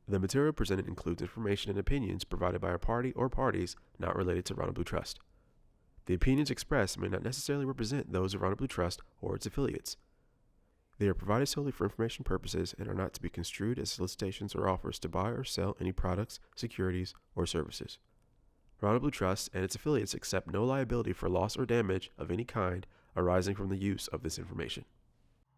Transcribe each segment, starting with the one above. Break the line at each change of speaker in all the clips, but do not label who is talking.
The material presented includes information and opinions provided by a party or parties not related to Ronald Blue Trust. The opinions expressed may not necessarily represent those of Ronald Blue Trust or its affiliates. They are provided solely for information purposes and are not to be construed as solicitations or offers to buy or sell any products, securities, or services. Ronald Blue Trust and its affiliates accept no liability for loss or damage of any kind arising from the use of this information.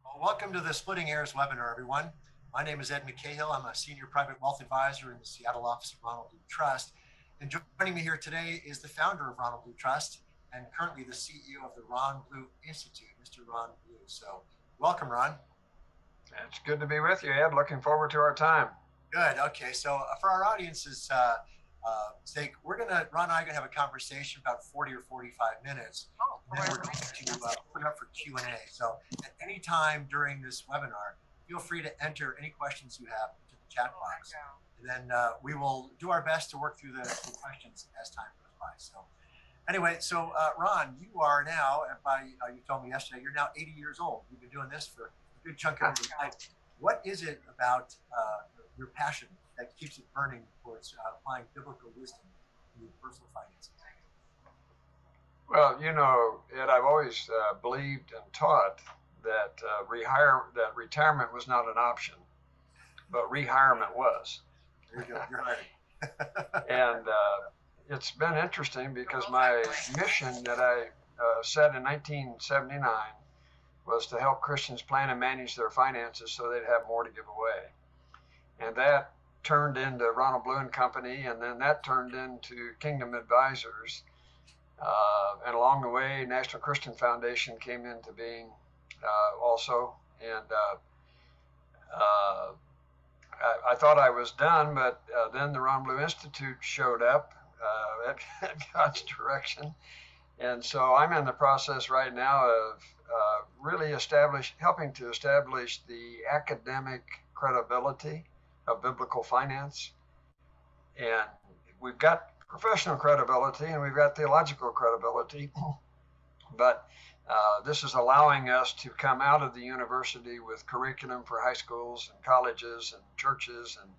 Well, welcome to the Splitting Heirs webinar, everyone. My name is Ed McCahill. I'm a senior private wealth advisor in the Seattle office of Ronald Blue Trust. And joining me here today is the founder of Ronald Blue Trust and currently the CEO of the Ron Blue Institute, Mr. Ron Blue. So welcome, Ron.
It's good to be with you, Ed. Looking forward to our time.
Good. Okay. So for our audience's sake, Ron and I are going to have a conversation about 40 or 45 minutes. And then we're going to put it up for Q&A. So at any time during this webinar, feel free to enter any questions you have into the chat box. And then we will do our best to work through the questions as time goes by. So anyway, so Ron, you are now, you told me yesterday, you're now 80 years old. You've been doing this for a good chunk of your life. What is it about your passion that keeps it burning towards applying biblical wisdom in your personal finances?
Well, you know, Ed, I've always believed and taught that retirement was not an option, but rehirement was.
There you go. You're hired.
And it's been interesting because my mission that I set in 1979 was to help Christians plan and manage their finances so they'd have more to give away. And that turned into Ronald Blue and Company, and then that turned into Kingdom Advisors. And along the way, National Christian Foundation came into being also. And I thought I was done, but then the Ron Blue Institute showed up at God's direction. And so I'm in the process right now of really helping to establish the academic credibility of biblical finance. And we've got professional credibility and we've got theological credibility, but this is allowing us to come out of the university with curriculum for high schools and colleges and churches and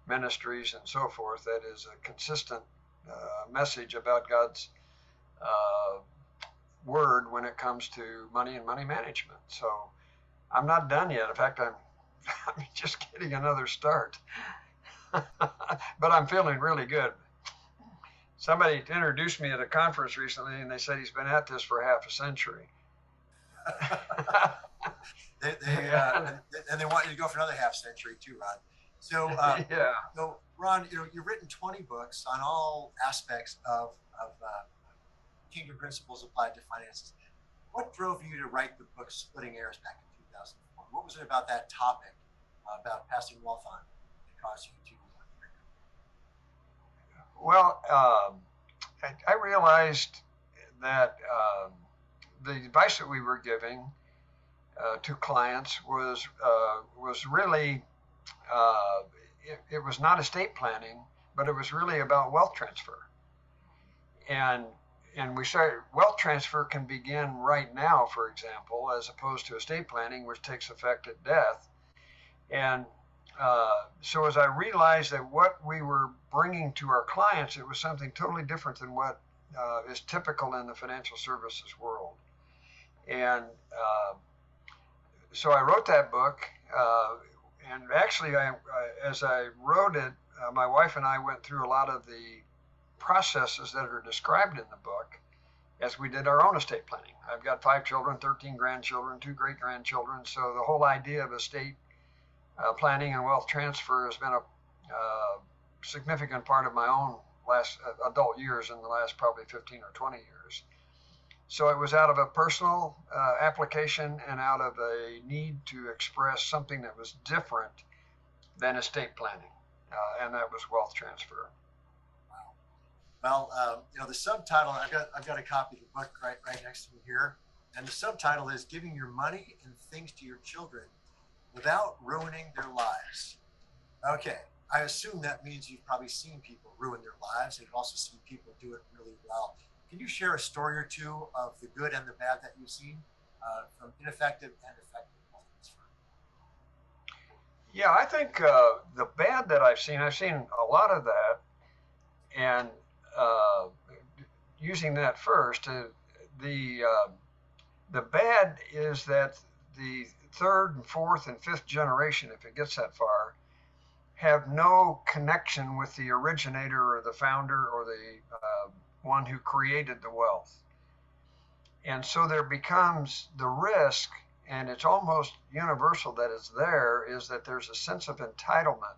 ministries and so forth that is a consistent message about God's word when it comes to money and money management. So I'm not done yet. In fact, I'm just getting another start, but I'm feeling really good. Somebody introduced me at a conference recently and they said he's been at this for half a century.
And they want you to go for another half century too, Ron. So,
yeah.
So Ron, you've written 20 books on all aspects of kingdom principles applied to finances. What drove you to write the book Splitting Heirs back in 2004? What was it about that topic, about passing wealth on, that caused you to?
Well, I realized that the advice that we were giving to clients was really it was not estate planning, but it was really about wealth transfer. And we started, wealth transfer can begin right now, for example, as opposed to estate planning, which takes effect at death. And so as I realized that what we were bringing to our clients, it was something totally different than what is typical in the financial services world. And so I wrote that book, and actually, as I wrote it, my wife and I went through a lot of the processes that are described in the book as we did our own estate planning. I've got 5 children, 13 grandchildren, 2 great-grandchildren, so the whole idea of estate planning and wealth transfer has been a significant part of my own last adult years in the last probably 15 or 20 years. So it was out of a personal application and out of a need to express something that was different than estate planning, and that was wealth transfer.
Wow. Well, the subtitle, I've got a copy of the book right next to me here, and the subtitle is "Giving Your Money and Things to Your Children Without Ruining Their Lives." Okay, I assume that means you've probably seen people ruin their lives, and you've also seen people do it really well. Can you share a story or two of the good and the bad that you've seen from ineffective and effective wealth transfer?
Yeah, I think the bad that I've seen a lot of that, and uh, using that first, the the bad is that the third and fourth and fifth generation, if it gets that far, have no connection with the originator or the founder or the one who created the wealth. And so there becomes the risk, and it's almost universal that it's there, is that there's a sense of entitlement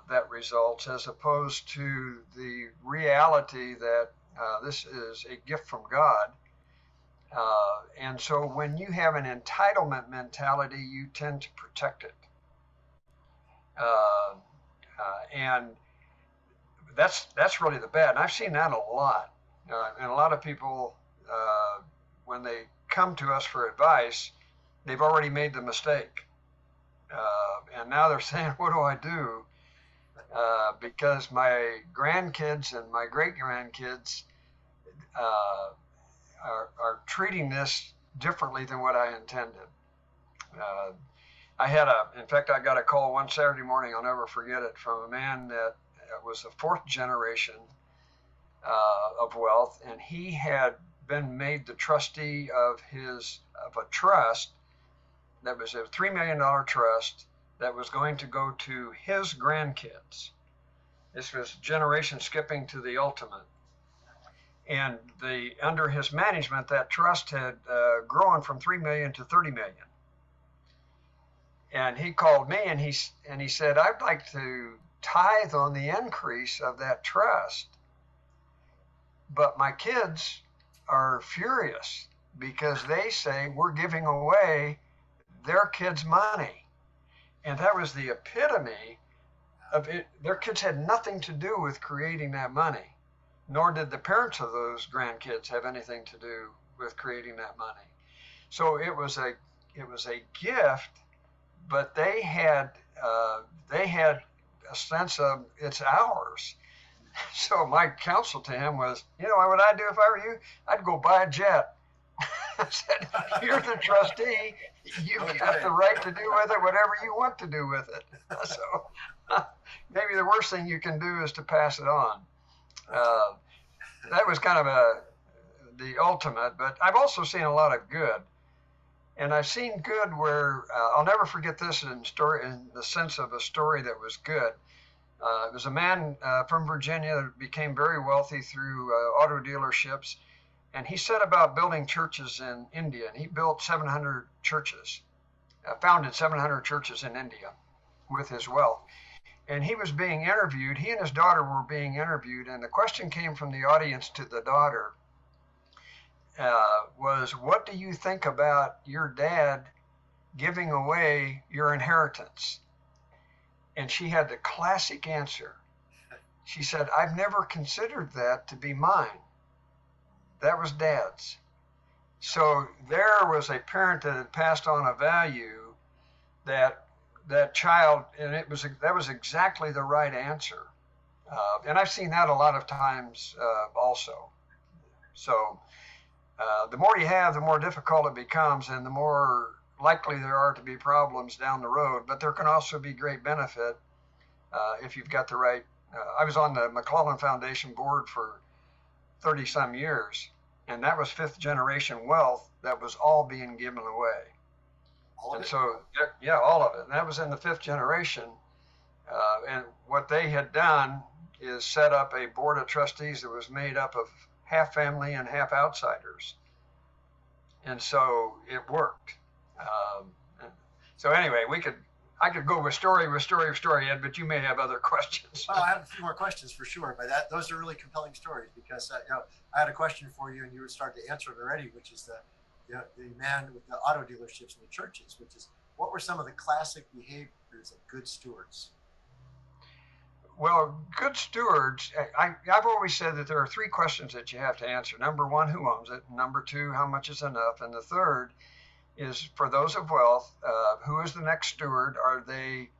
that results, as opposed to the reality that this is a gift from God. And so when you have an entitlement mentality, you tend to protect it. And that's really the bad. And I've seen that a lot. And a lot of people, when they come to us for advice, they've already made the mistake. And now they're saying, what do I do? Because my grandkids and my great-grandkids are treating this differently than what I intended. In fact, I got a call one Saturday morning, I'll never forget it, from a man that was the fourth generation of wealth, and he had been made the trustee of a trust that was a $3 million trust that was going to go to his grandkids. This was generation skipping to the ultimate. And under his management, that trust had grown from 3 million to 30 million. And he called me and he said, I'd like to tithe on the increase of that trust, but my kids are furious because they say we're giving away their kids' money. And that was the epitome of it. Their kids had nothing to do with creating that money, nor did the parents of those grandkids have anything to do with creating that money. So it was a gift, but they had a sense of it's ours. So my counsel to him was, what I'd do if I were you? I'd go buy a jet. I said, you're the trustee. You've got the right to do with it whatever you want to do with it. So maybe the worst thing you can do is to pass it on. That was kind of the ultimate, but I've also seen a lot of good. And I've seen good where I'll never forget this in the sense of a story that was good. It was a man from Virginia that became very wealthy through auto dealerships, and he set about building churches in India. And he built 700 churches, founded 700 churches in India with his wealth. And he was being interviewed. He and his daughter were being interviewed, and the question came from the audience to the daughter. Was, what do you think about your dad giving away your inheritance? And she had the classic answer. She said, I've never considered that to be mine. That was Dad's. So there was a parent that had passed on a value that child, and that was exactly the right answer. And I've seen that a lot of times also. So the more you have, the more difficult it becomes, and the more likely there are to be problems down the road. But there can also be great benefit if you've got the right. I was on the McClellan Foundation board for 30 some years, and that was fifth generation wealth that was all being given away. And so, yeah, all of it. And that was in the fifth generation. And what they had done is set up a board of trustees that was made up of half family and half outsiders. And so it worked. So anyway, I could go with story, Ed, but you may have other questions.
Well, I have a few more questions for sure, but those are really compelling stories because I had a question for you and you were starting to answer it already, which is the man with the auto dealerships and the churches, which is, what were some of the classic behaviors of good stewards?
Well, good stewards, I've always said that there are three questions that you have to answer. Number one, who owns it? Number two, how much is enough? And the third is, for those of wealth, who is the next steward? Are they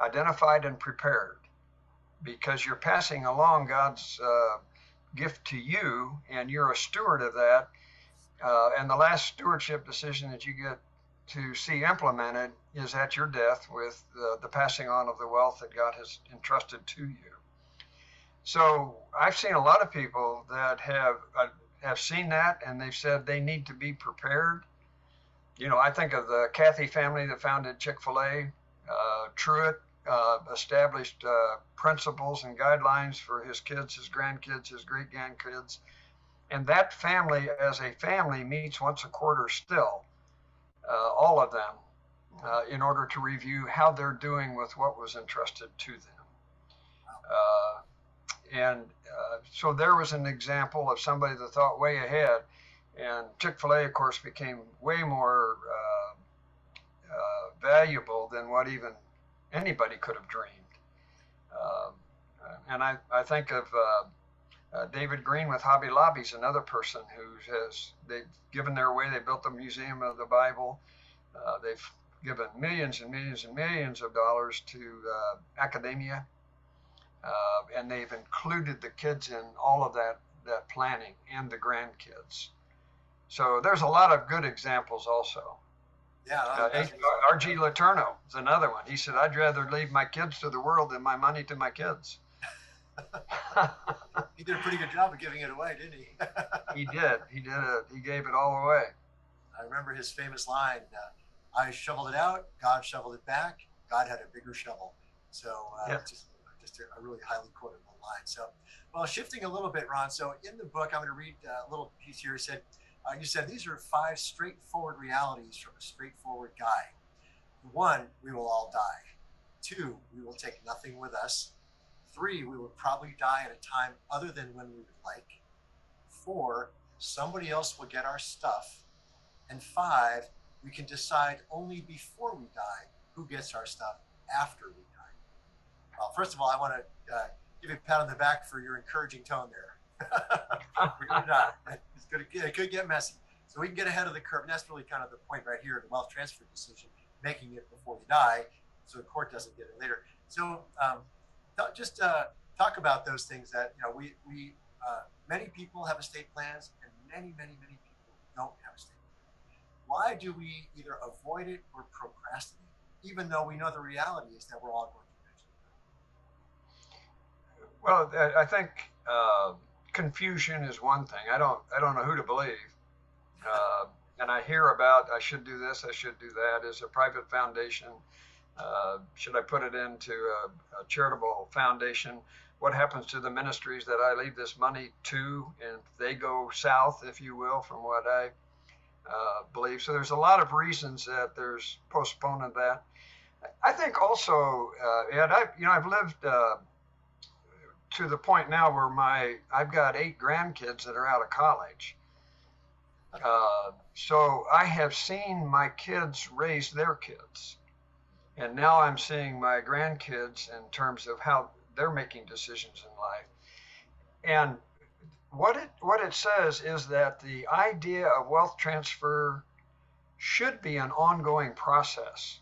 identified and prepared? Because you're passing along God's gift to you, and you're a steward of that. And the last stewardship decision that you get to see implemented is at your death with the passing on of the wealth that God has entrusted to you. So I've seen a lot of people that have seen that, and they've said they need to be prepared. You know, I think of the Cathy family that founded Chick-fil-A. Truett established principles and guidelines for his kids, his grandkids, his great-grandkids. And that family, as a family, meets once a quarter still, all of them, in order to review how they're doing with what was entrusted to them. So there was an example of somebody that thought way ahead. And Chick-fil-A, of course, became way more valuable than what even anybody could have dreamed. And I think of David Green with Hobby Lobby's another person they've given their way. They built the Museum of the Bible. They've given millions and millions and millions of dollars to academia. And they've included the kids in all of that planning and the grandkids. So there's a lot of good examples also.
Yeah.
R.G. Letourneau is another one. He said, I'd rather leave my kids to the world than my money to my kids.
He did a pretty good job of giving it away, didn't he?
He did. He gave it all away.
I remember his famous line, I shoveled it out, God shoveled it back, God had a bigger shovel. So just a really highly quotable line. So, well, shifting a little bit, Ron. So in the book, I'm going to read a little piece here. You said these are 5 straightforward realities from a straightforward guy. 1, we will all die. 2, we will take nothing with us. 3, we will probably die at a time other than when we would like. 4, somebody else will get our stuff. And 5, we can decide only before we die who gets our stuff after we die. Well, first of all, I want to give you a pat on the back for your encouraging tone there. We're going to die. It could get messy. So we can get ahead of the curve. And that's really kind of the point right here, the wealth transfer decision, making it before we die so the court doesn't get it later. So just talk about those things that, we many people have estate plans and many, many, many people don't have estate plans. Why do we either avoid it or procrastinate, even though we know the reality is that we're all going to eventually die?
Well, I think confusion is one thing. I don't know who to believe. And I hear about, I should do this, I should do that. As a private foundation, should I put it into a charitable foundation? What happens to the ministries that I leave this money to? And they go south, if you will, from what I believe. So there's a lot of reasons that there's postponement of that. I think also, Ed, I've lived to the point now where I've got 8 grandkids that are out of college. So I have seen my kids raise their kids. And now I'm seeing my grandkids in terms of how they're making decisions in life. And what it says is that the idea of wealth transfer should be an ongoing process.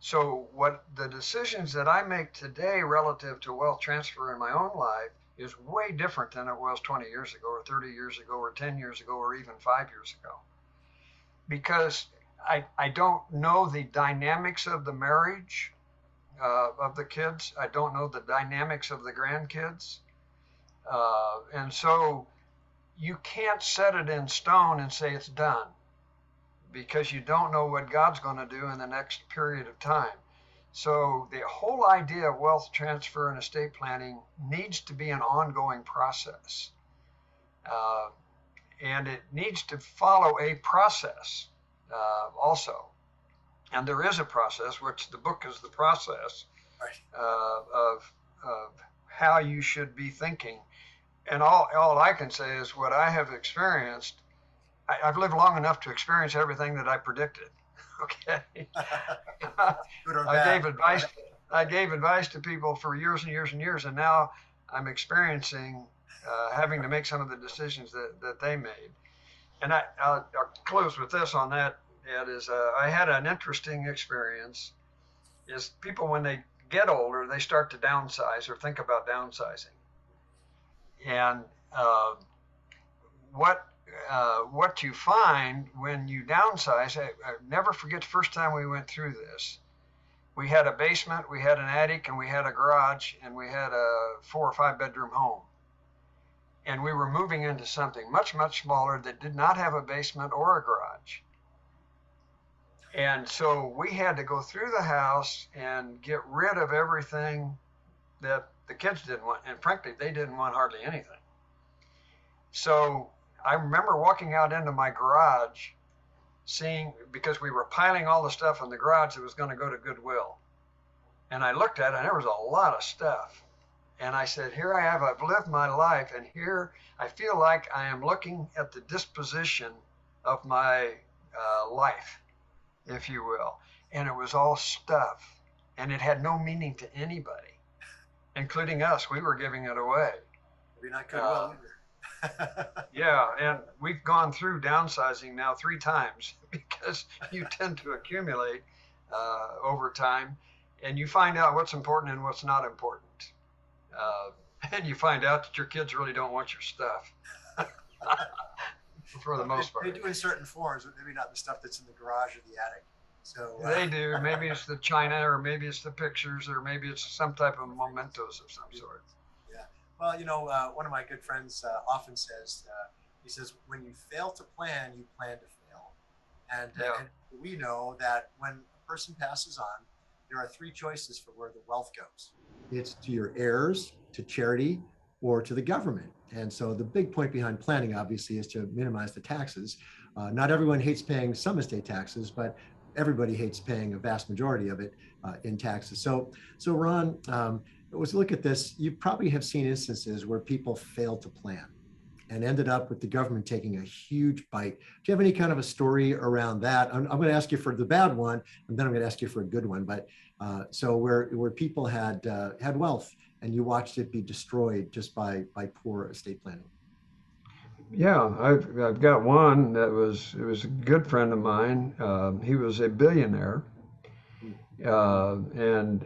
So what the decisions that I make today relative to wealth transfer in my own life is way different than it was 20 years ago or 30 years ago or 10 years ago or even 5 years ago. Because I don't know the dynamics of the marriage of the kids. I don't know the dynamics of the grandkids. And so you can't set it in stone and say it's done, because you don't know what God's going to do in the next period of time. So the whole idea of wealth transfer and estate planning needs to be an ongoing process. And it needs to follow a process also. And there is a process, which the book is the process, of how you should be thinking. And all I can say is what I have experienced. I've lived long enough to experience everything that I predicted. Okay.
Good or bad.
I gave advice to people for years and years and years, and now I'm experiencing having to make some of the decisions that they made. And I'll close with this on that, Ed, is I had an interesting experience. Is people, when they get older, they start to downsize or think about downsizing. And what you find when you downsize, I never forget the first time we went through this. We had a basement, we had an attic, and we had a garage, and we had a 4 or 5 bedroom home. And we were moving into something much, much smaller that did not have a basement or a garage. And so we had to go through the house and get rid of everything that the kids didn't want. And frankly, they didn't want hardly anything. So I remember walking out into my garage, seeing, because we were piling all the stuff in the garage that was going to go to Goodwill. And I looked at it, and there was a lot of stuff. And I said, here I have, I've lived my life, and here I feel like I am looking at the disposition of my life, if you will. And it was all stuff, and it had no meaning to anybody, including us. We were giving it away.
Maybe not Goodwill either.
Yeah, and we've gone through downsizing now 3 times because you tend to accumulate over time, and you find out what's important and what's not important. And you find out that your kids really don't want your stuff for the most part.
They do in certain forms, but maybe not the stuff that's in the garage or the attic. So
they do. Maybe it's the china, or maybe it's the pictures, or maybe it's some type of mementos of some sort.
Yeah. Well, one of my good friends often says, he says, when you fail to plan, you plan to fail. And we know that when a person passes on, there are 3 choices for where the wealth goes. It's to your heirs, to charity, or to the government. And so the big point behind planning, obviously, is to minimize the taxes. Not everyone hates paying some estate taxes, but everybody hates paying a vast majority of it in taxes. So Ron, as we look at this, you probably have seen instances where people failed to plan and ended up with the government taking a huge bite. Do you have any kind of a story around that? I'm going to ask you for the bad one, and then I'm going to ask you for a good one. But so where people had wealth, and you watched it be destroyed just by poor estate planning.
Yeah, I've got one that was a good friend of mine. He was a billionaire, and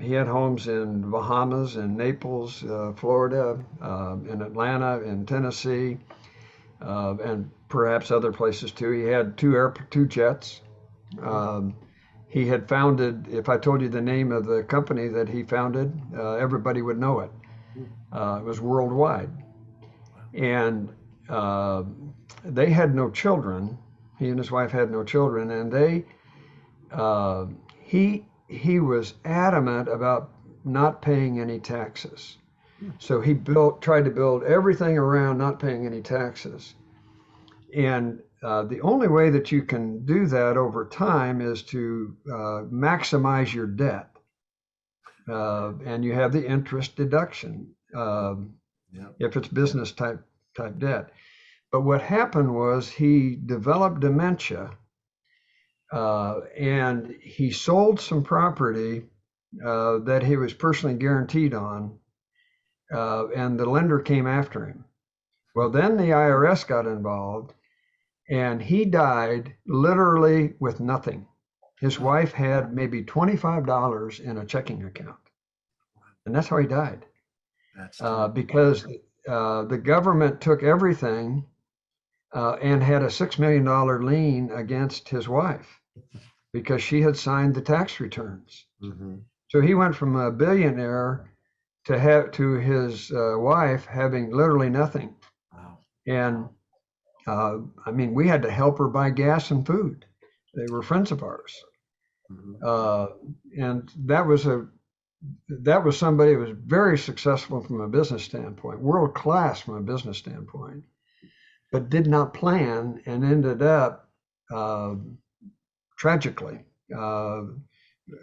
he had homes in Bahamas, in Naples, Florida, in Atlanta, in Tennessee, and perhaps other places too. He had 2 jets. He had founded, if I told you the name of the company that he founded, everybody would know it. It was worldwide. And they had no children. He and his wife had no children, and he was adamant about not paying any taxes. So he tried to build everything around not paying any taxes. And the only way that you can do that over time is to maximize your debt. And you have the interest deduction if it's business type debt. But what happened was he developed dementia, and he sold some property that he was personally guaranteed on, and the lender came after him. Well, then the IRS got involved, and he died literally with nothing. His wife had maybe $25 in a checking account, and that's how he died. Because the government took everything and had a $6 million lien against his wife because she had signed the tax returns. Mm-hmm. So he went from a billionaire to his wife having literally nothing. Wow. And we had to help her buy gas and food. They were friends of ours. Mm-hmm. And that was somebody who was very successful from a business standpoint, world class from a business standpoint, but did not plan and ended up tragically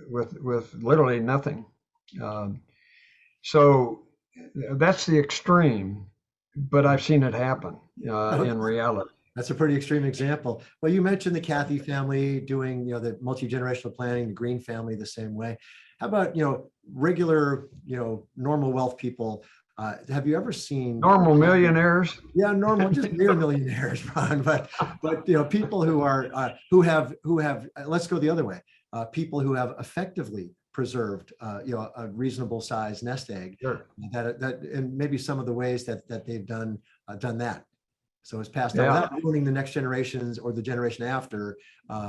with literally nothing. So that's the extreme, but I've seen it happen in reality.
That's a pretty extreme example. Well, you mentioned the Cathy family doing, the multi-generational planning, the Green family the same way. How about, regular, normal wealth people? Have you ever seen
normal millionaires?
Yeah, normal, just mere millionaires, Ron. But people who have let's go the other way. People who have effectively preserved, a reasonable size nest egg.
Sure.
That and maybe some of the ways that they've done that. So it's passed down without ruining the next generations or the generation after,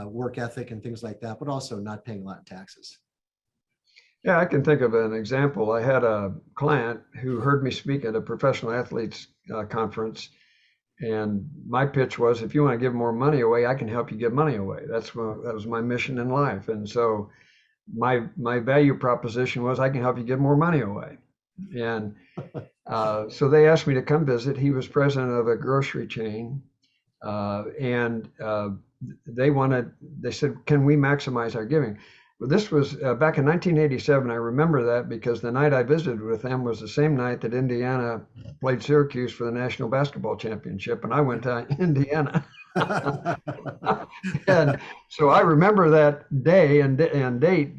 work ethic and things like that, but also not paying a lot in taxes.
Yeah, I can think of an example. I had a client who heard me speak at a professional athletes conference, and my pitch was, if you want to give more money away, I can help you give money away. That was my mission in life. And so my value proposition was, I can help you give more money away. And so they asked me to come visit. He was president of a grocery chain, and they said, can we maximize our giving? Well, this was back in 1987. I remember that because the night I visited with them was the same night that Indiana played Syracuse for the National Basketball Championship, and I went to Indiana. And so I remember that day and date.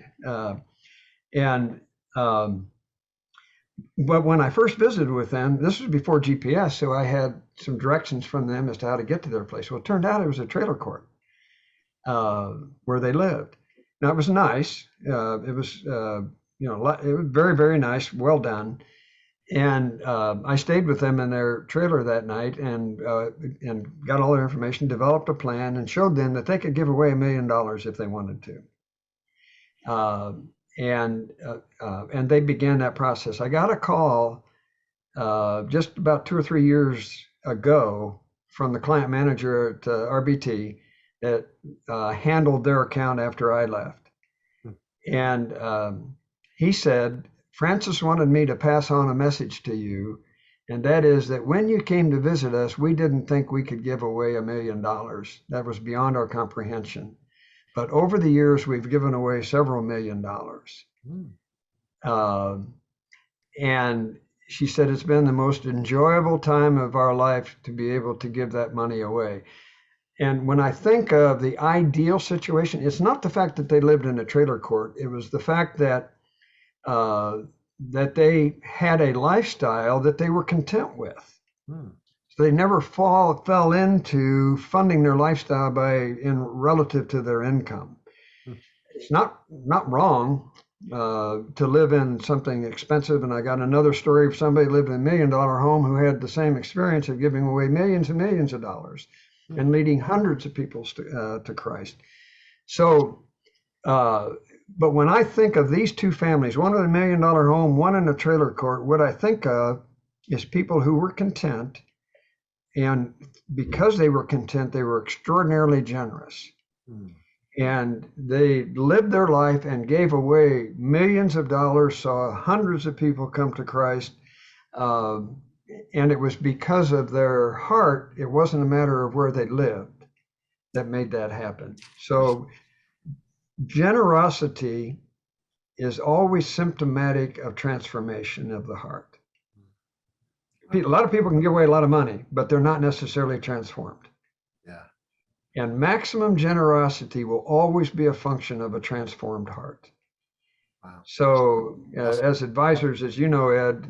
But when I first visited with them, this was before GPS, so I had some directions from them as to how to get to their place. Well, it turned out it was a trailer court where they lived. Now, it was nice. It was very, very nice, well done. And I stayed with them in their trailer that night and got all their information, developed a plan, and showed them that they could give away $1 million if they wanted to. And they began that process. I got a call just about 2 or 3 years ago from the client manager at RBT that handled their account after I left. And he said, Francis wanted me to pass on a message to you, and that is that when you came to visit us, we didn't think we could give away $1 million. That was beyond our comprehension. But over the years, we've given away several $1 million. And she said, it's been the most enjoyable time of our life to be able to give that money away. And when I think of the ideal situation, it's not the fact that they lived in a trailer court. It was the fact that that they had a lifestyle that they were content with. So they never fell into funding their lifestyle relative to their income. It's not wrong to live in something expensive. And I got another story of somebody who lived in $1 million home who had the same experience of giving away millions and millions of dollars and leading hundreds of people to Christ. So, but when I think of these two families, one in a $1 million home, one in a trailer court, what I think of is people who were content. And because they were content, they were extraordinarily generous. And they lived their life and gave away millions of dollars, saw hundreds of people come to Christ. And it was because of their heart. It wasn't a matter of where they lived that made that happen. So generosity is always symptomatic of transformation of the heart. A lot of people can give away a lot of money, but they're not necessarily transformed.
Yeah.
And maximum generosity will always be a function of a transformed heart.
Wow.
So as advisors, as you know, Ed,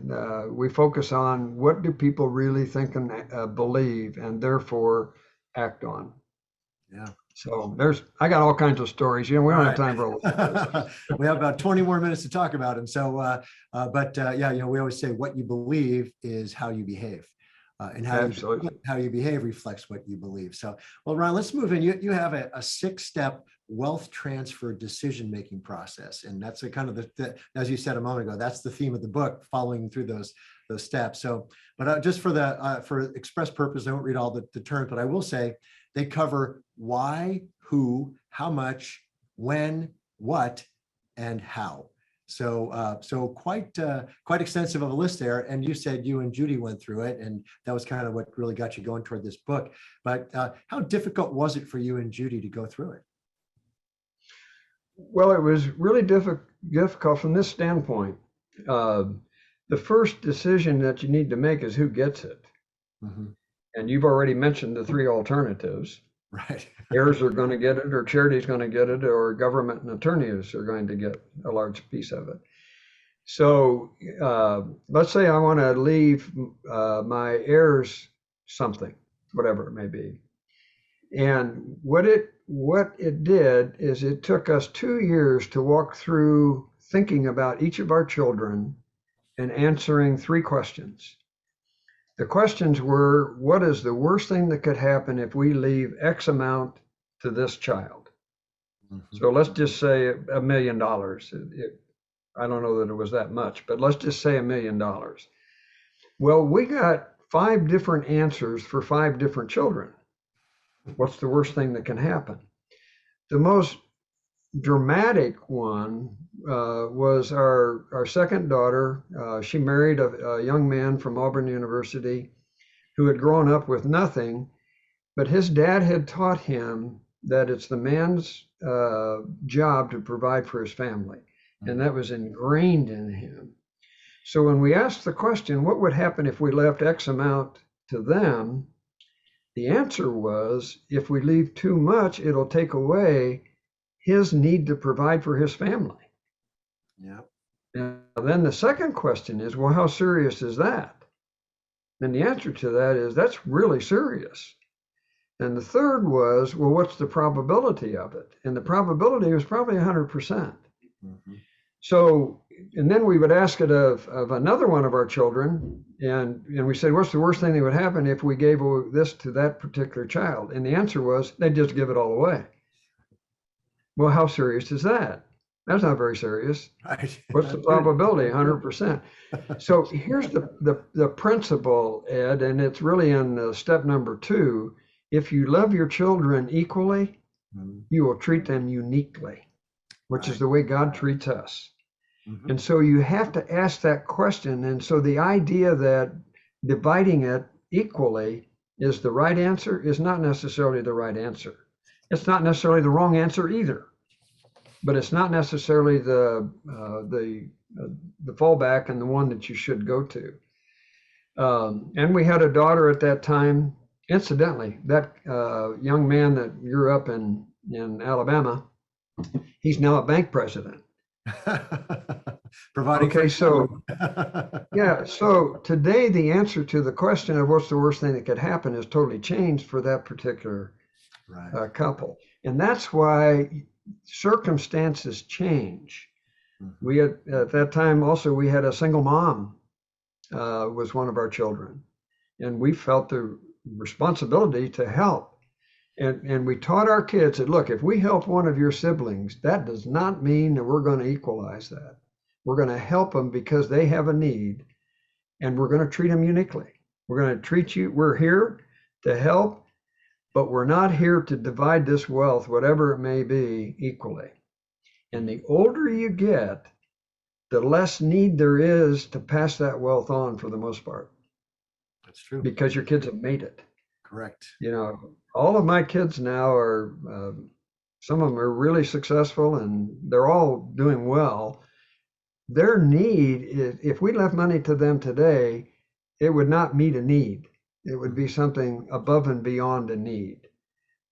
we focus on what do people really think and believe and therefore act on.
Yeah.
So I got all kinds of stories. We don't have time for all of those.
We have about 20 more minutes to talk about them. So, we always say what you believe is how you behave. And how you behave reflects what you believe. So, well, Ron, let's move in. You have a 6-step wealth transfer decision-making process. And that's kind of as you said a moment ago, that's the theme of the book, following through those steps. So, but just for express purpose, I won't read all the terms, but I will say they cover why, who, how much, when, what, and how. So quite extensive of a list there. And you said you and Judy went through it, and that was kind of what really got you going toward this book. But how difficult was it for you and Judy to go through it?
Well, it was really difficult from this standpoint. The first decision that you need to make is who gets it. Mm-hmm. And you've already mentioned the 3 alternatives.
Right.
Heirs are going to get it, or charity's going to get it, or government and attorneys are going to get a large piece of it. So let's say I want to leave my heirs something, whatever it may be. And what it did is it took us 2 years to walk through thinking about each of our children and answering 3 questions. The questions were, what is the worst thing that could happen if we leave X amount to this child?
Mm-hmm.
So let's just say $1 million. I don't know that it was that much, but let's just say $1 million. Well, we got 5 different answers for 5 different children. What's the worst thing that can happen? The most dramatic one was our second daughter. She married a young man from Auburn University who had grown up with nothing, but his dad had taught him that it's the man's job to provide for his family, and that was ingrained in him. So when we asked the question, what would happen if we left X amount to them? The answer was, if we leave too much, it'll take away his need to provide for his family.
Yeah.
And then the second question is, well, how serious is that? And the answer to that is, that's really serious. And the third was, well, what's the probability of it? And the probability was probably 100%.
Mm-hmm.
So, and then we would ask it of another one of our children, and we said, what's the worst thing that would happen if we gave this to that particular child? And the answer was, they'd just give it all away. Well, how serious is that? That's not very serious.
Right.
What's the probability? 100%. So here's the principle, Ed, and it's really in step number 2. If you love your children equally, you will treat them uniquely, which is the way God treats us. Mm-hmm. And so you have to ask that question. And so the idea that dividing it equally is the right answer is not necessarily the right answer. It's not necessarily the wrong answer either, but it's not necessarily the fallback and the one that you should go to. And we had a daughter at that time. Incidentally, that young man that grew up in Alabama, he's now a bank president.
Okay,
so yeah, so today the answer to the question of what's the worst thing that could happen is totally changed for that particular couple. And that's why circumstances change. Mm-hmm. We had, at that time also, we had a single mom was one of our children, and we felt the responsibility to help. And we taught our kids that, look, if we help one of your siblings, that does not mean that we're going to equalize that. We're going to help them because they have a need, and we're going to treat them uniquely. We're going to treat you, we're here to help, but we're not here to divide this wealth, whatever it may be, equally. And the older you get, the less need there is to pass that wealth on for the most part.
That's true.
Because your kids have made it.
Correct.
You know, all of my kids now are, some of them are really successful and they're all doing well. Their need is, if we left money to them today, it would not meet a need. It would be something above and beyond a need.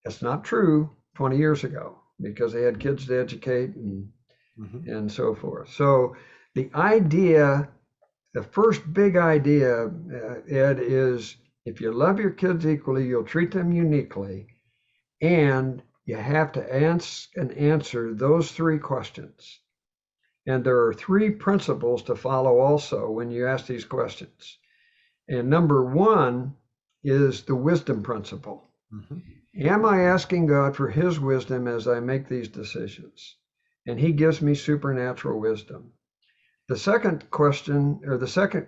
That's not true 20 years ago because they had kids to educate and so forth. So the idea, the first big idea, Ed, is if you love your kids equally, you'll treat them uniquely, and you have to ask and answer those 3 questions. And there are 3 principles to follow also when you ask these questions. And number 1 is the wisdom principle. Mm-hmm. Am I asking God for his wisdom as I make these decisions? And he gives me supernatural wisdom. The second question, or the second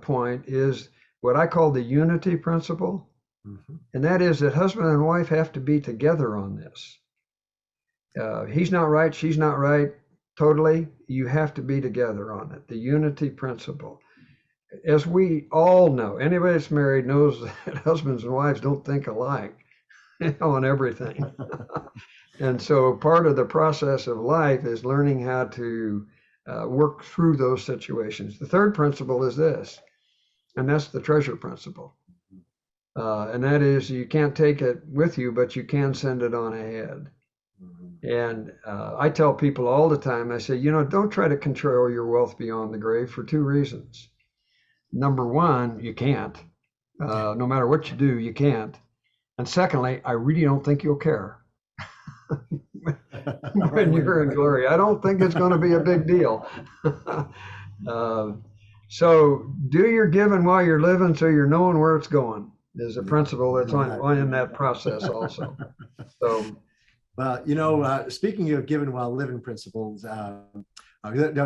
point, is what I call the unity principle. Mm-hmm. And that is that husband and wife have to be together on this. He's not right, she's not right, totally. You have to be together on it, the unity principle. As we all know, anybody that's married knows that husbands and wives don't think alike on everything. And so part of the process of life is learning how to work through those situations. The third principle is this, and that's the treasure principle. And that is, you can't take it with you, but you can send it on ahead. And I tell people all the time, I say, don't try to control your wealth beyond the grave for 2 reasons. Number 1, you can't. No matter what you do, you can't. And secondly, I really don't think you'll care. When you're in glory, I don't think it's going to be a big deal. So do your giving while you're living, so you're knowing where it's going. Is a principle that's on in that process also. So,
well, you know, speaking of giving while living principles,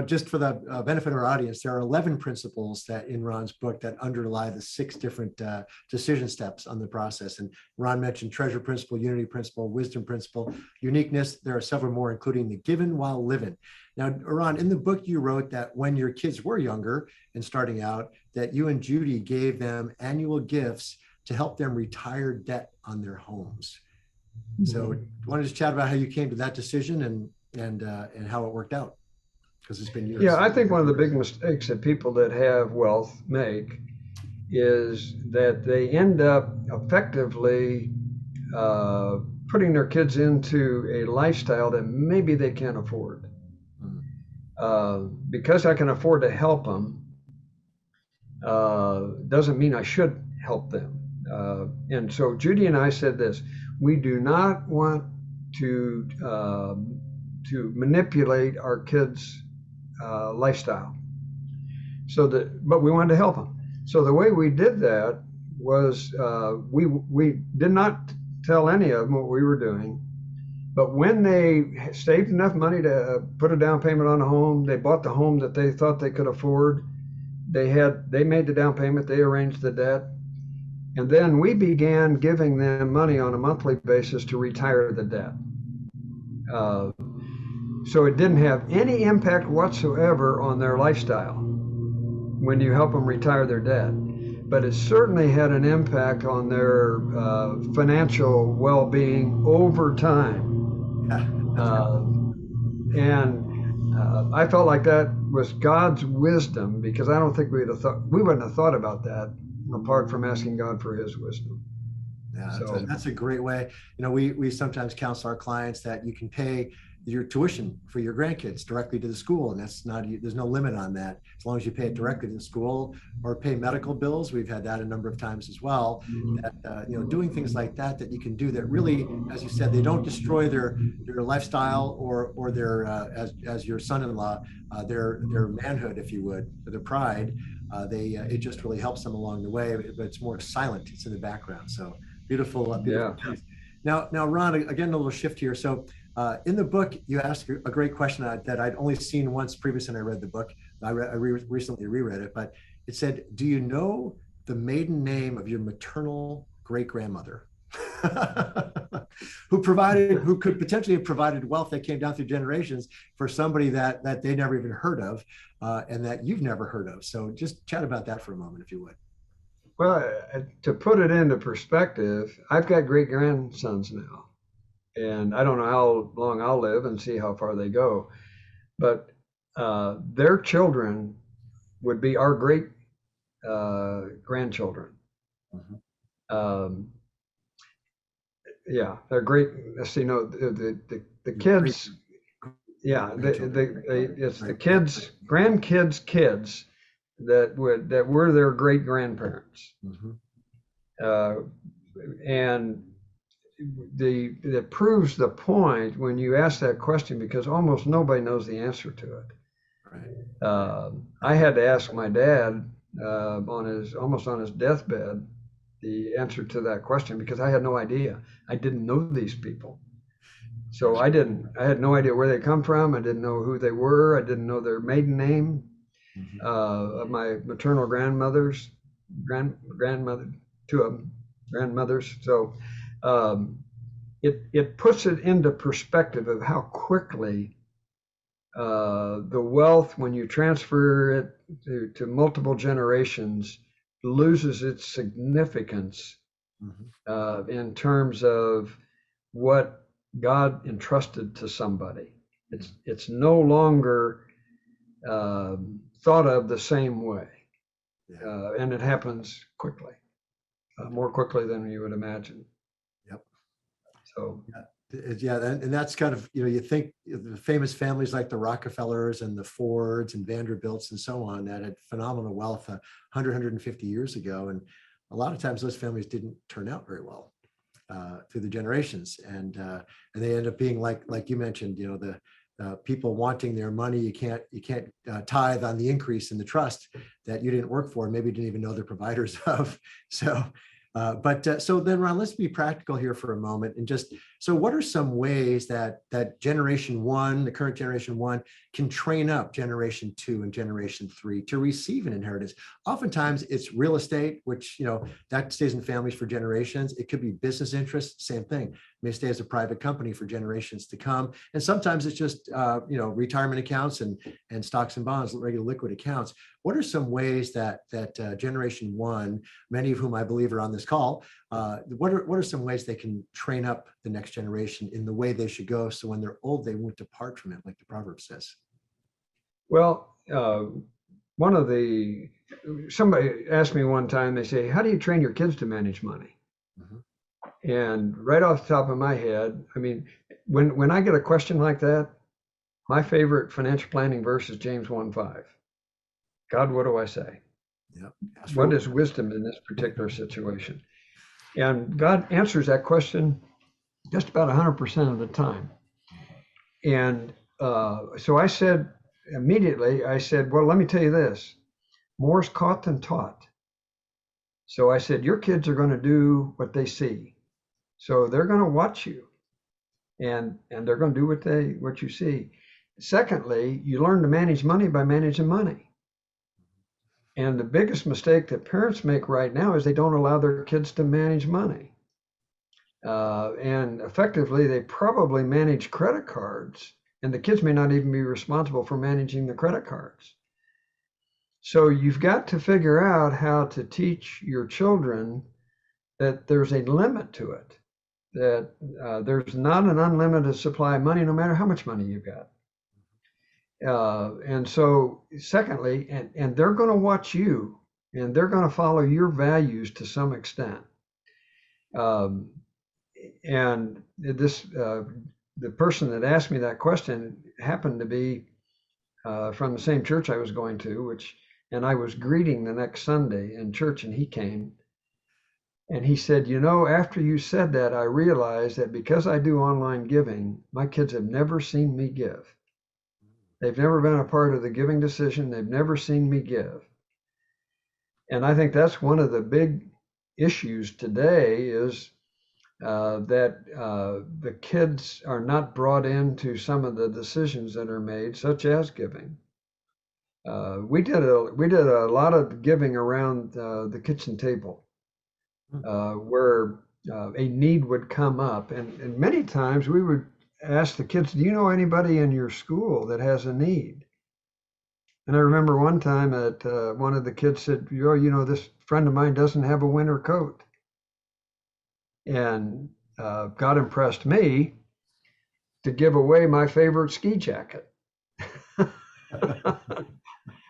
just for the benefit of our audience, there are 11 principles that in Ron's book that underlie the 6 different decision steps on the process. And Ron mentioned treasure principle, unity principle, wisdom principle, uniqueness. There are several more, including the given while living. Now, Ron, in the book, you wrote that when your kids were younger and starting out, that you and Judy gave them annual gifts to help them retire debt on their homes. So I wanted to chat about how you came to that decision and how it worked out, because it's been years.
Yeah, I think one of the big mistakes that people that have wealth make is that they end up effectively putting their kids into a lifestyle that maybe they can't afford. Because I can afford to help them doesn't mean I should help them. And so Judy and I said this: we do not want to manipulate our kids' lifestyle. But we wanted to help them. So the way we did that was we did not tell any of them what we were doing. But when they saved enough money to put a down payment on a home, they bought the home that they thought they could afford. They made the down payment, they arranged the debt, and then we began giving them money on a monthly basis to retire the debt. So it didn't have any impact whatsoever on their lifestyle when you help them retire their debt. But it certainly had an impact on their financial well-being over time. I felt like that was God's wisdom, because I don't think we wouldn't have thought about that apart from asking God for His wisdom.
Yeah, that's a great way. You know, we sometimes counsel our clients that you can pay your tuition for your grandkids directly to the school, and there's no limit on that as long as you pay it directly to the school, or pay medical bills. We've had that a number of times as well. That doing things like that you can do that really, as you said, they don't destroy their lifestyle or their as your son-in-law, their manhood, if you would, their pride. It just really helps them along the way, but it's more silent. It's in the background. So beautiful.
Yeah.
Now, Ron, again, a little shift here. So in the book, you asked a great question that I'd only seen once previous when I read the book. I recently reread it, but it said, do you know the maiden name of your maternal great-grandmother? who could potentially have provided wealth that came down through generations for somebody that they never even heard of, and that you've never heard of. So just chat about that for a moment, if you would.
Well, to put it into perspective, I've got great-grandsons now. And I don't know how long I'll live and see how far they go. But their children would be our great grandchildren. Mm-hmm. Yeah, they're great. Let's see, no, the kids. Yeah, it's the kids, grandkids, kids that were their great grandparents. Mm-hmm. And that proves the point when you ask that question, because almost nobody knows the answer to it. Right. I had to ask my dad almost on his deathbed the answer to that question, because I had no idea. I didn't know these people. So I had no idea where they come from. I didn't know who they were. I didn't know their maiden name. Mm-hmm. Of my maternal grandmother, two of them, grandmothers. So it puts it into perspective of how quickly the wealth, when you transfer it to multiple generations, loses its significance. Mm-hmm. In terms of what God entrusted to somebody. It's no longer thought of the same way. Yeah. And it happens quickly, more quickly than you would imagine.
Yep.
So
yeah, and that's kind of, you think the famous families like the Rockefellers and the Fords and Vanderbilts and so on that had phenomenal wealth 100, 150 years ago, and a lot of times those families didn't turn out very well through the generations, and they end up being like you mentioned, people wanting their money. You can't tithe on the increase in the trust that you didn't work for, maybe you didn't even know the providers of. So so then, Ron, let's be practical here for a moment, and just, so what are some ways that generation one, the current generation one, can train up generation two and generation three to receive an inheritance? Oftentimes it's real estate, which, that stays in families for generations. It could be business interests, same thing, may stay as a private company for generations to come. And sometimes it's just, retirement accounts and stocks and bonds, regular liquid accounts. What are some ways that generation one, many of whom I believe are on this call, what are some ways they can train up the next generation in the way they should go, so when they're old, they won't depart from it, like the proverb says?
Well, somebody asked me one time, they say, how do you train your kids to manage money? Mm-hmm. And right off the top of my head, I mean, when I get a question like that, my favorite financial planning verse is James 1:5. God, what do I say?
Yep.
What is wisdom in this particular situation? And God answers that question just about 100% of the time. And so I said, immediately, well, let me tell you this, more's caught than taught. So I said, your kids are going to do what they see. So they're going to watch you, and they're going to do what you see. Secondly, you learn to manage money by managing money. And the biggest mistake that parents make right now is they don't allow their kids to manage money. And effectively, they probably manage credit cards, and the kids may not even be responsible for managing the credit cards. So you've got to figure out how to teach your children that there's a limit to it, that there's not an unlimited supply of money, no matter how much money you've got. And so secondly, and they're going to watch you, and they're going to follow your values to some extent. And the person that asked me that question happened to be from the same church I was going to, and I was greeting the next Sunday in church, and he came. And he said, after you said that, I realized that because I do online giving, my kids have never seen me give. They've never been a part of the giving decision. They've never seen me give. And I think that's one of the big issues today is that the kids are not brought into some of the decisions that are made, such as giving. We did a lot of giving around the kitchen table, where a need would come up, and many times we would ask the kids, do you know anybody in your school that has a need? And I remember one time that one of the kids said, this friend of mine doesn't have a winter coat. And God impressed me to give away my favorite ski jacket.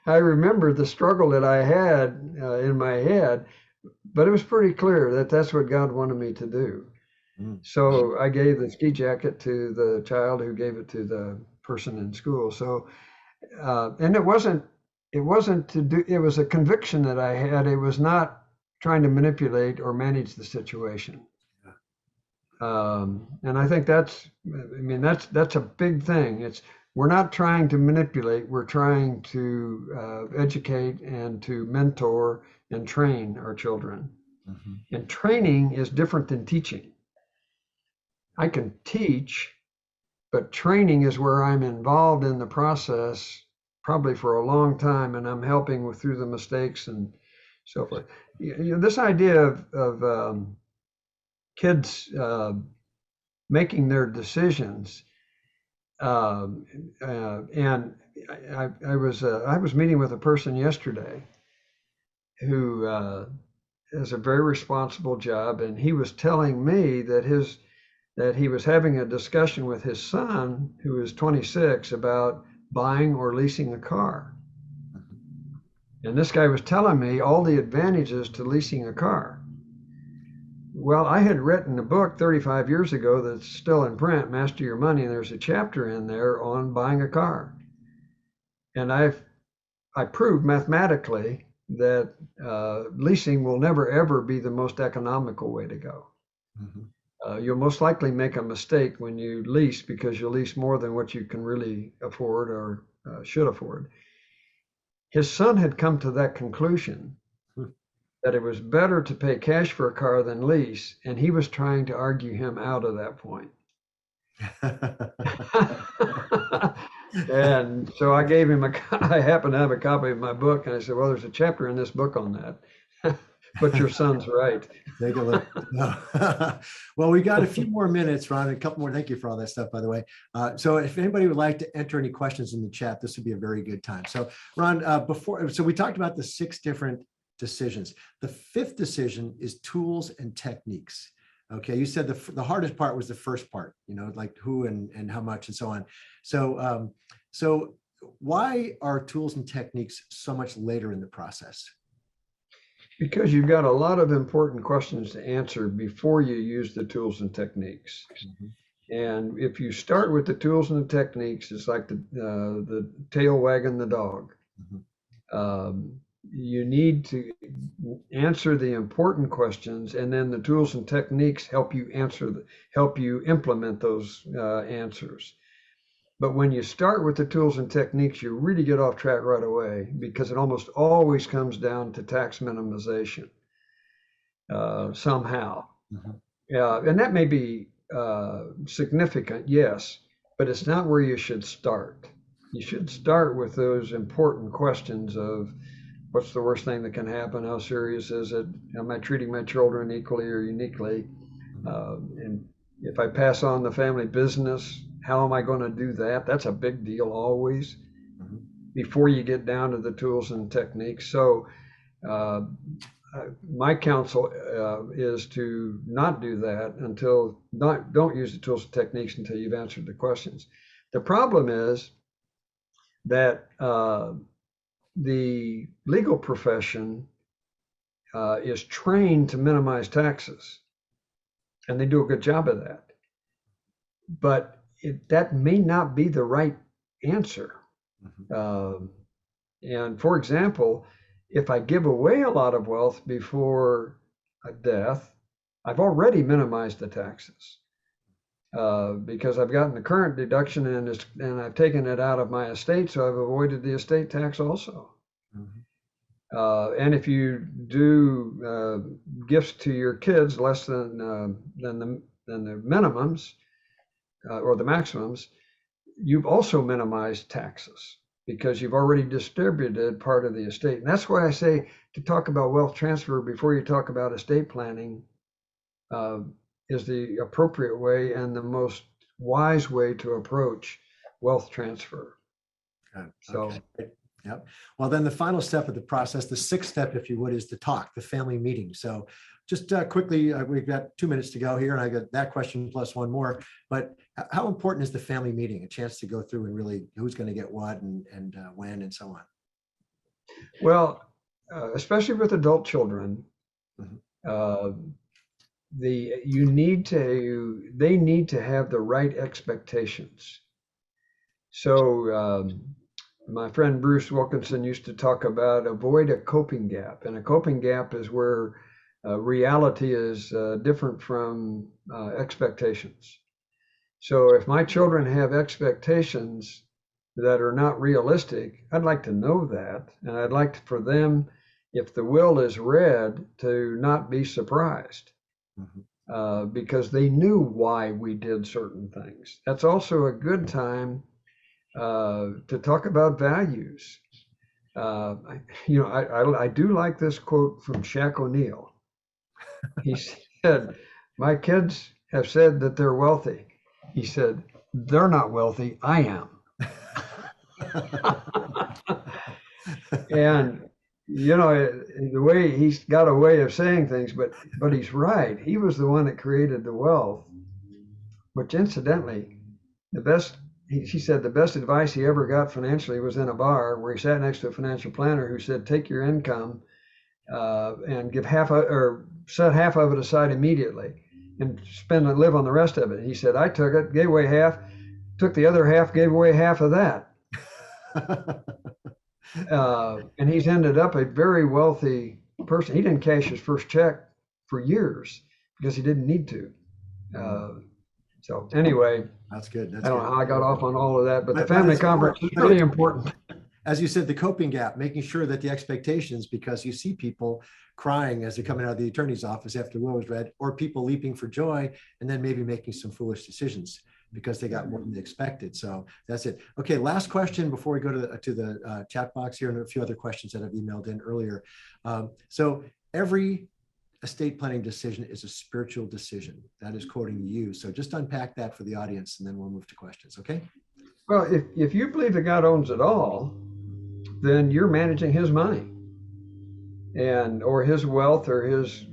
I remember the struggle that I had in my head, but it was pretty clear that that's what God wanted me to do. So I gave the ski jacket to the child who gave it to the person in school. So, and it wasn't to do, it was a conviction that I had. It was not trying to manipulate or manage the situation. And I think that's a big thing. We're not trying to manipulate, we're trying to educate and to mentor and train our children. Mm-hmm. And training is different than teaching. I can teach, but training is where I'm involved in the process, probably for a long time, and I'm helping through the mistakes and so forth. This idea of kids making their decisions, and I was meeting with a person yesterday who has a very responsible job, and he was telling me that he was having a discussion with his son, who is 26, about buying or leasing a car. And this guy was telling me all the advantages to leasing a car. Well, I had written a book 35 years ago that's still in print, Master Your Money, and there's a chapter in there on buying a car. And I proved mathematically that leasing will never, ever be the most economical way to go. Mm-hmm. You'll most likely make a mistake when you lease because you lease more than what you can really afford or should afford. His son had come to that conclusion that it was better to pay cash for a car than lease, and he was trying to argue him out of that point. And so I gave him I happen to have a copy of my book, and I said, well, there's a chapter in this book on that. But your son's right.
Take a look. Well, we got a few more minutes, Ron, a couple more. Thank you for all that stuff, by the way. So if anybody would like to enter any questions in the chat, this would be a very good time. So Ron, so we talked about the 6 different decisions. The 5th decision is tools and techniques. Okay, you said the hardest part was the first part, like who and how much and so on. So, so why are tools and techniques so much later in the process?
Because you've got a lot of important questions to answer before you use the tools and techniques. Mm-hmm. And if you start with the tools and the techniques, it's like the tail wagging the dog. Mm-hmm. You need to answer the important questions, and then the tools and techniques help you implement those answers. But when you start with the tools and techniques, you really get off track right away, because it almost always comes down to tax minimization somehow. Mm-hmm. And that may be significant, yes, but it's not where you should start. You should start with those important questions of what's the worst thing that can happen? How serious is it? Am I treating my children equally or uniquely? And if I pass on the family business, how am I going to do that? That's a big deal always, mm-hmm. before you get down to the tools and techniques. So my counsel is to not do that don't use the tools and techniques until you've answered the questions. The problem is that the legal profession is trained to minimize taxes, and they do a good job of that. But that may not be the right answer. Mm-hmm. And for example, if I give away a lot of wealth before a death, I've already minimized the taxes because I've gotten the current deduction and I've taken it out of my estate, so I've avoided the estate tax also. Mm-hmm. And if you do gifts to your kids less than the minimums, or the maximums, you've also minimized taxes because you've already distributed part of the estate. And that's why I say to talk about wealth transfer before you talk about estate planning is the appropriate way and the most wise way to approach wealth transfer.
Okay. So, yep. Well, then the final step of the process, the 6th step, if you would, is to talk, the family meeting. So just quickly, we've got 2 minutes to go here, and I got that question plus one more. But how important is the family meeting? A chance to go through and really who's going to get what and when and so on.
Well, especially with adult children, mm-hmm. They need to have the right expectations. So my friend Bruce Wilkinson used to talk about avoid a coping gap, and a coping gap is where reality is different from expectations. So if my children have expectations that are not realistic, I'd like to know that, and I'd like for them, if the will is read, to not be surprised. Mm-hmm. Because they knew why we did certain things. That's also a good time to talk about values. I do like this quote from Shaq O'Neal. He said, "My kids have said that they're wealthy." He said, "They're not wealthy, I am." And the way he's got a way of saying things, but he's right. He was the one that created the wealth, which incidentally, he said the best advice he ever got financially was in a bar where he sat next to a financial planner who said, take your income and give set half of it aside immediately and live on the rest of it. He said, I took it, gave away half, took the other half, gave away half of that. And he's ended up a very wealthy person. He didn't cash his first check for years because he didn't need to. So anyway,
That's good.
I don't know how I got off on all of that, but the
But
family
it's
conference is
important.
really important.
As you said, the coping gap, making sure that the expectations, because you see people crying as they're coming out of the attorney's office after the will was read, or people leaping for joy and then maybe making some foolish decisions because they got more than they expected. So that's it. Okay, last question before we go to the chat box here, and a few other questions that I've emailed in earlier. So every estate planning decision is a spiritual decision. That is quoting you. So just unpack that for the audience, and then we'll move to questions. Okay.
Well, if you believe that God owns it all, then you're managing his money and or his wealth or his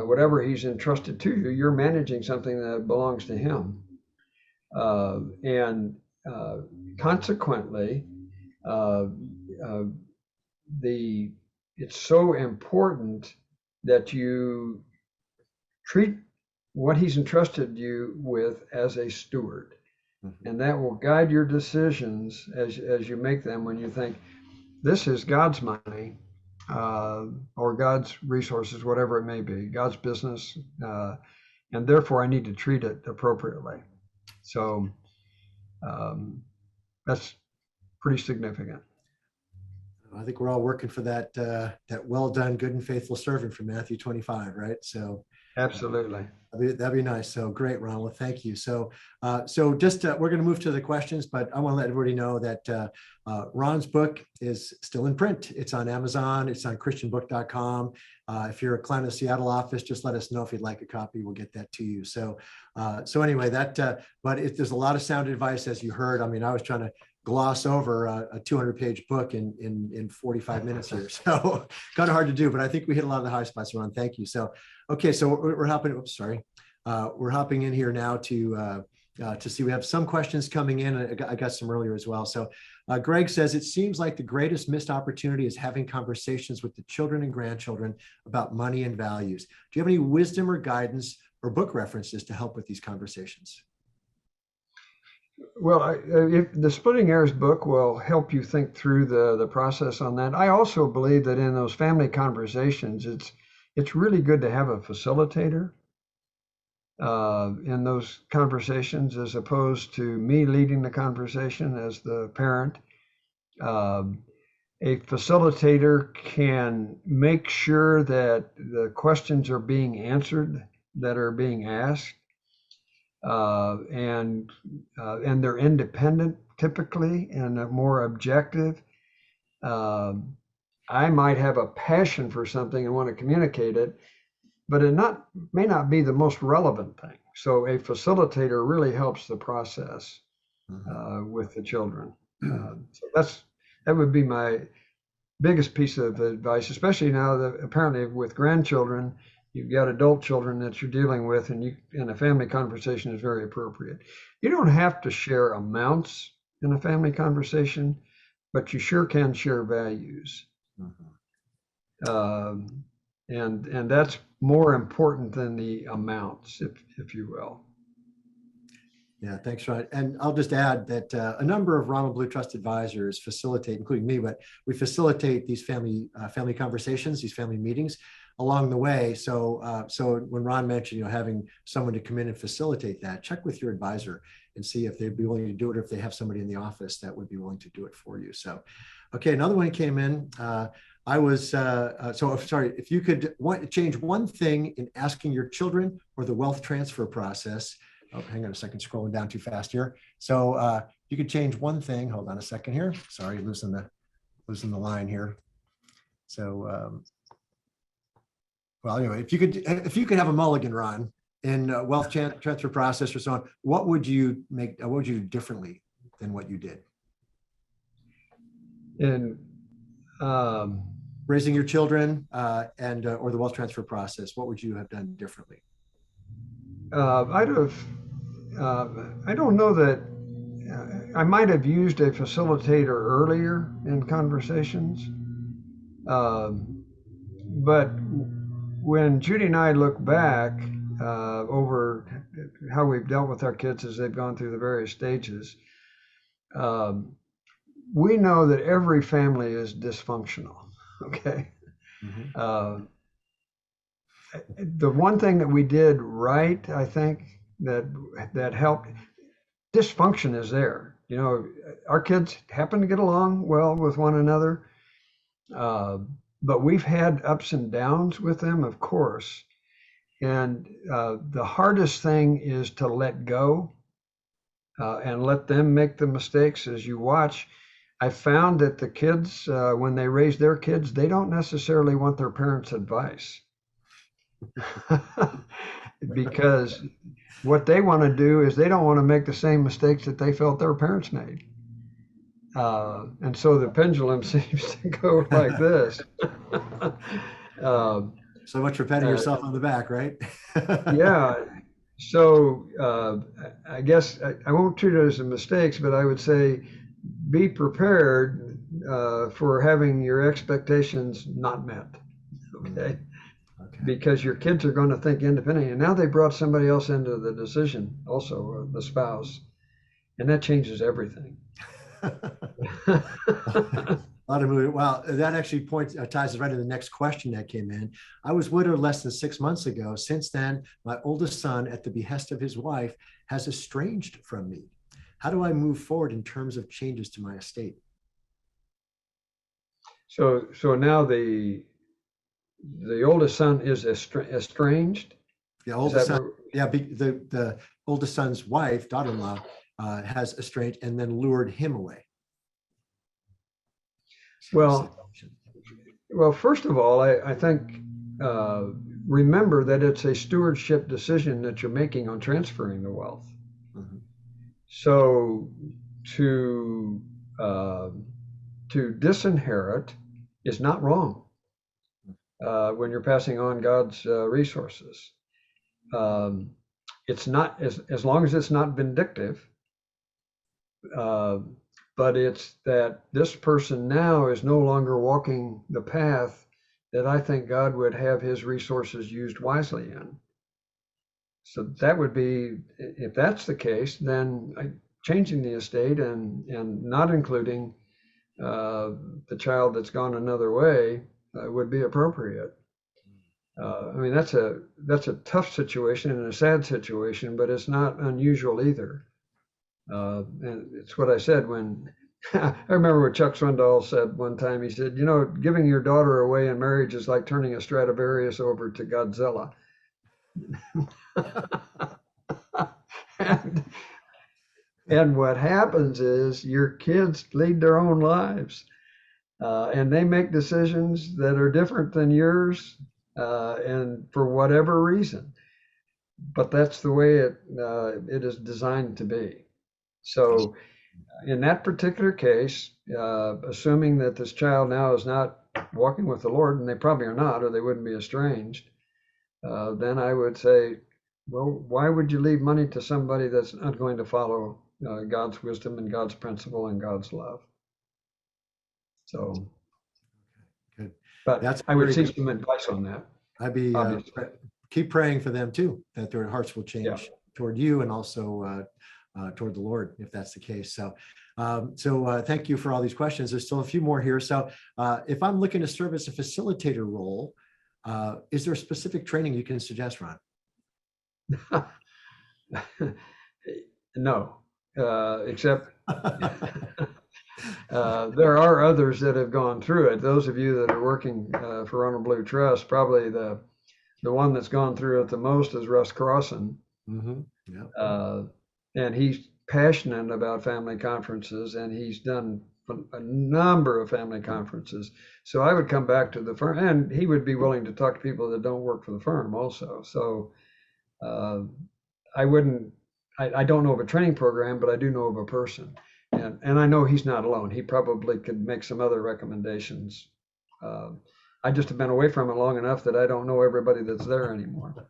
whatever he's entrusted to you. You're managing something that belongs to him, and consequently, it's so important that you treat what he's entrusted you with as a steward. And that will guide your decisions as you make them, when you think this is God's money, or God's resources, whatever it may be, God's business, and therefore I need to treat it appropriately. So that's pretty significant.
I think we're all working for that well done, good and faithful servant from Matthew 25, right? So
absolutely.
That'd be nice. So great, Ron. Well, thank you. So just we're going to move to the questions, but I want to let everybody know that Ron's book is still in print. It's on Amazon. It's on christianbook.com. If you're a client of the Seattle office, just let us know if you'd like a copy. We'll get that to you. So anyway, but there's a lot of sound advice, as you heard. I mean, I was trying to gloss over a 200-page book in 45 minutes here. So kind of hard to do, but I think we hit a lot of the high spots, Ron. Thank you. So, okay, so we're hopping, oops, sorry. We're hopping in here now to see, we have some questions coming in. I got some earlier as well. So Greg says, it seems like the greatest missed opportunity is having conversations with the children and grandchildren about money and values. Do you have any wisdom or guidance or book references to help with these conversations?
Well, if the Splitting Heirs book will help you think through the process on that. I also believe that in those family conversations, it's really good to have a facilitator in those conversations, as opposed to me leading the conversation as the parent. A facilitator can make sure that the questions are being answered that are being asked. And they're independent typically and more objective. I might have a passion for something and want to communicate it, but it may not be the most relevant thing. So a facilitator really helps the process with the children. So that would be my biggest piece of advice, especially now that apparently with grandchildren, you've got adult children that you're dealing with, and a family conversation is very appropriate. You don't have to share amounts in a family conversation, but you sure can share values. And that's more important than the amounts, if you will.
Yeah, thanks, Ron. And I'll just add that a number of Ronald Blue Trust advisors facilitate, including me, but we facilitate these family conversations, these family meetings along the way. So when Ron mentioned, having someone to come in and facilitate that, check with your advisor and see if they'd be willing to do it, or if they have somebody in the office that would be willing to do it for you. So, okay, another one came in. Sorry, if you could change one thing in asking your children or the wealth transfer process. Oh, hang on a second, scrolling down too fast here. So you could change one thing. Hold on a second here. Sorry, losing the line here. So, well, anyway, if you could have a mulligan, Ron, in wealth transfer process or so on, what would you do differently than what you did?
In
raising your children and or the wealth transfer process, what would you have done differently?
I don't know that I might have used a facilitator earlier in conversations, but when Judy and I look back over how we've dealt with our kids as they've gone through the various stages, we know that every family is dysfunctional. Okay. The one thing that we did right, I think, that help. Dysfunction is there. You know, our kids happen to get along well with one another, but we've had ups and downs with them, of course. And the hardest thing is to let go and let them make the mistakes as you watch. I found that the kids, when they raise their kids, they don't necessarily want their parents' advice. Because what they want to do is they don't want to make the same mistakes that they felt their parents made. And so the pendulum seems to go like this.
So much for patting yourself on the back, right?
Yeah. So I guess I won't treat it as a mistakes, but I would say be prepared for having your expectations not met. Okay. Because your kids are going to think independently. And now they brought somebody else into the decision, also the spouse. And that changes everything.
A lot of moving. Well, that actually ties us right to the next question that came in. I was widowed less than 6 months ago. Since then, my oldest son, at the behest of his wife, has estranged from me. How do I move forward in terms of changes to my estate?
So now the oldest son is estranged.
The oldest son, yeah, the oldest son's wife, daughter-in-law, has estranged and then lured him away.
Well, first of all, I think remember that it's a stewardship decision that you're making on transferring the wealth. Mm-hmm. So to disinherit is not wrong when you're passing on God's resources. It's not as long as it's not vindictive. But it's that this person now is no longer walking the path that I think God would have his resources used wisely in. So that would be, if that's the case, then changing the estate and not including the child that's gone another way would be appropriate. I mean, that's a tough situation and a sad situation, but it's not unusual either. And it's what I said when I remember what Chuck Swindoll said one time. He said, you know, giving your daughter away in marriage is like turning a Stradivarius over to Godzilla. and what happens is your kids lead their own lives and they make decisions that are different than yours and for whatever reason. But that's the way it is designed to be. So in that particular case, assuming that this child now is not walking with the Lord, and they probably are not, or they wouldn't be estranged, then I would say, well, why would you leave money to somebody that's not going to follow God's wisdom and God's principle and God's love? So, good. But I would seek some advice on that.
I'd be keep praying for them too, that their hearts will change toward you and also toward the Lord, if that's the case. So, thank you for all these questions. There's still a few more here. So if I'm looking to serve as a facilitator role, is there a specific training you can suggest, Ron?
No, except there are others that have gone through it. Those of you that are working for Ronald Blue Trust, probably the one that's gone through it the most is Russ Crossan. Mm-hmm. Yeah. And he's passionate about family conferences, and he's done a number of family conferences. So I would come back to the firm, and he would be willing to talk to people that don't work for the firm also. So I don't know of a training program, but I do know of a person. And I know he's not alone. He probably could make some other recommendations. I just have been away from it long enough that I don't know everybody that's there anymore.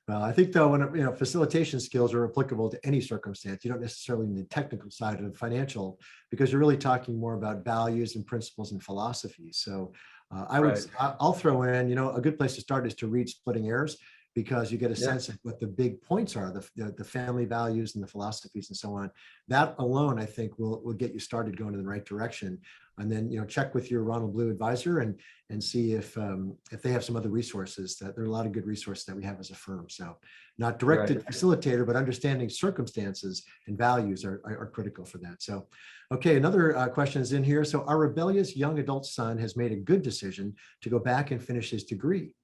Well, I think though, when facilitation skills are applicable to any circumstance, you don't necessarily need the technical side of financial, because you're really talking more about values and principles and philosophies. So I'll throw in, a good place to start is to read Splitting Heirs. because you get a sense of what the big points are, the family values and the philosophies and so on. That alone, I think, will get you started going in the right direction. And then, check with your Ronald Blue advisor and see if they have some other resources. That there are a lot of good resources that we have as a firm. So not directed facilitator, but understanding circumstances and values are critical for that. So, okay, another question is in here. So our rebellious young adult son has made a good decision to go back and finish his degree.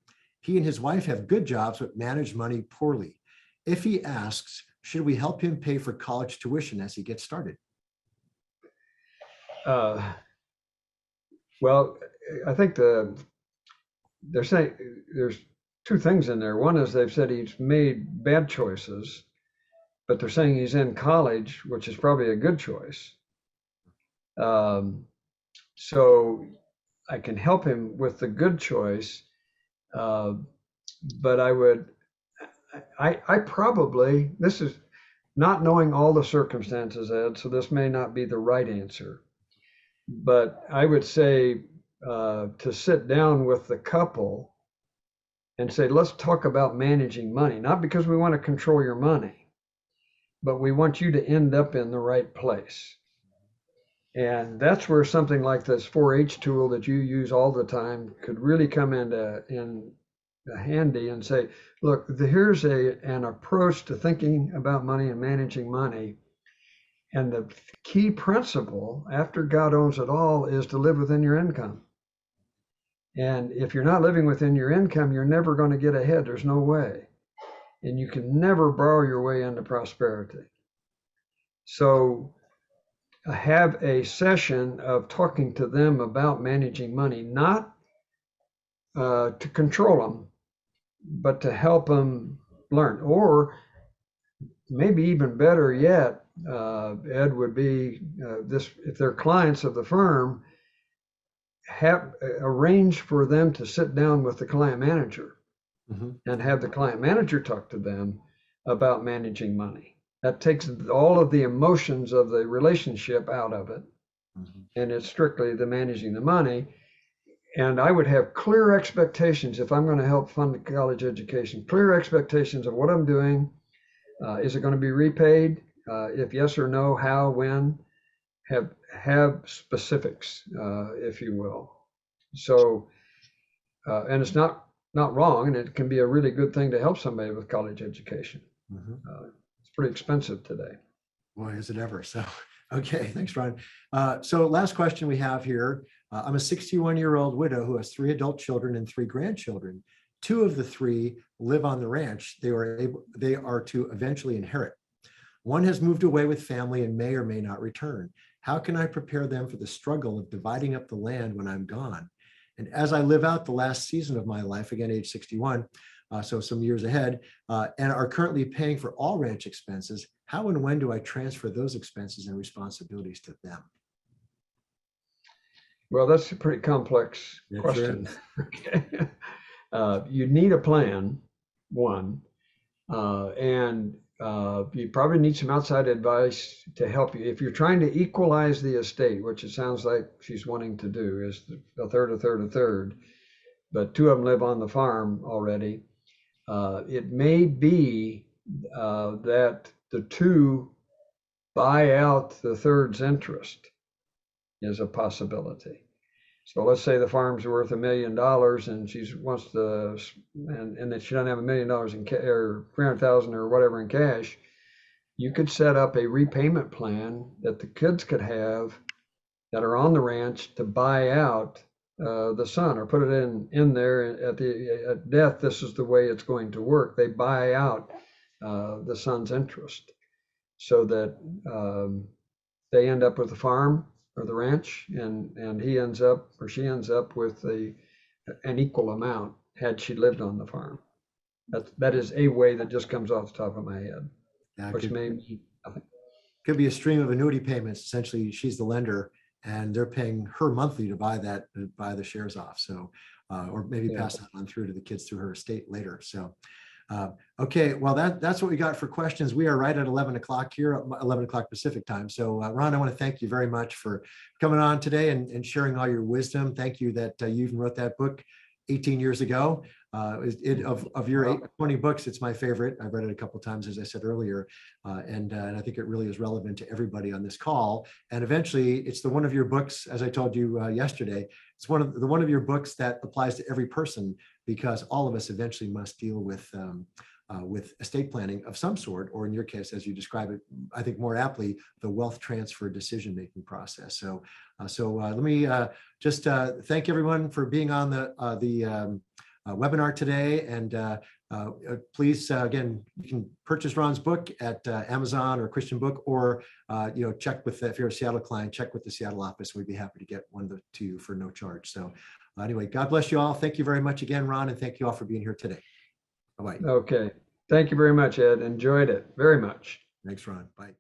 He and his wife have good jobs, but manage money poorly. If he asks, should we help him pay for college tuition as he gets started?
Well, I think they're saying there's two things in there. One is they've said he's made bad choices, but they're saying he's in college, which is probably a good choice. So I can help him with the good choice, but I probably, this is not knowing all the circumstances, Ed, so this may not be the right answer. But I would say to sit down with the couple and say, let's talk about managing money, not because we want to control your money, but we want you to end up in the right place. And that's where something like this 4-H tool that you use all the time could really come in handy and say, look, here's an approach to thinking about money and managing money. And the key principle, after God owns it all, is to live within your income. And if you're not living within your income, you're never going to get ahead. There's no way. And you can never borrow your way into prosperity. So have a session of talking to them about managing money, not to control them, but to help them learn. Or maybe even better yet, Ed, would be this: if they're clients of the firm, have arrange for them to sit down with the client manager and have the client manager talk to them about managing money. That takes all of the emotions of the relationship out of it, and it's strictly the managing the money. And I would have clear expectations if I'm going to help fund the college education, clear expectations of what I'm doing. Is it going to be repaid? If yes or no, how, when? Have specifics, if you will. So, and it's not wrong, and it can be a really good thing to help somebody with college education. It's pretty expensive today.
Boy, is it ever. So, okay, thanks, Ron. So last question we have here. I'm a 61-year-old widow who has 3 adult children and 3 grandchildren. 2 of the 3 live on the ranch they are to eventually inherit. 1 has moved away with family and may or may not return. How can I prepare them for the struggle of dividing up the land when I'm gone? And as I live out the last season of my life, again, age 61, so some years ahead, and are currently paying for all ranch expenses, how and when do I transfer those expenses and responsibilities to them?
Well, that's a pretty complex question. Okay. You need a plan, one, and you probably need some outside advice to help you. If you're trying to equalize the estate, which it sounds like she's wanting to do, is a third, but 2 of them live on the farm already. It may be that the 2 buy out the third's interest is a possibility. So let's say the farm's worth $1 million and she wants to, and that she doesn't have $1 million in cash or 300,000 or whatever in cash. You could set up a repayment plan that the kids could have that are on the ranch to buy out the son, or put it in there at death. This is the way it's going to work. They buy out the son's interest so that they end up with the farm or the ranch, and he ends up or she ends up with an equal amount had she lived on the farm. That is a way that just comes off the top of my head. Which
could be a stream of annuity payments. Essentially, she's the lender, and they're paying her monthly to buy the shares off. So, or maybe pass that on through to the kids through her estate later. So, okay, well, that's what we got for questions. We are right at 11 o'clock here, 11 o'clock Pacific time. So, Ron, I want to thank you very much for coming on today and sharing all your wisdom. Thank you that you even wrote that book 18 years ago. Of your 20 books, it's my favorite. I've read it a couple of times, as I said earlier, and I think it really is relevant to everybody on this call. And eventually, it's the one of your books, as I told you yesterday, it's one of your books that applies to every person, because all of us eventually must deal with estate planning of some sort, or in your case, as you describe it, I think more aptly, the wealth transfer decision-making process. So let me just thank everyone for being on the webinar today. And please, again, you can purchase Ron's book at Amazon or Christian Book, or check with, if you're a Seattle client, check with the Seattle office. We'd be happy to get one to you for no charge. So anyway, God bless you all. Thank you very much again, Ron, and thank you all for being here today. Bye-bye.
Okay. Thank you very much, Ed. Enjoyed it very much.
Thanks, Ron. Bye.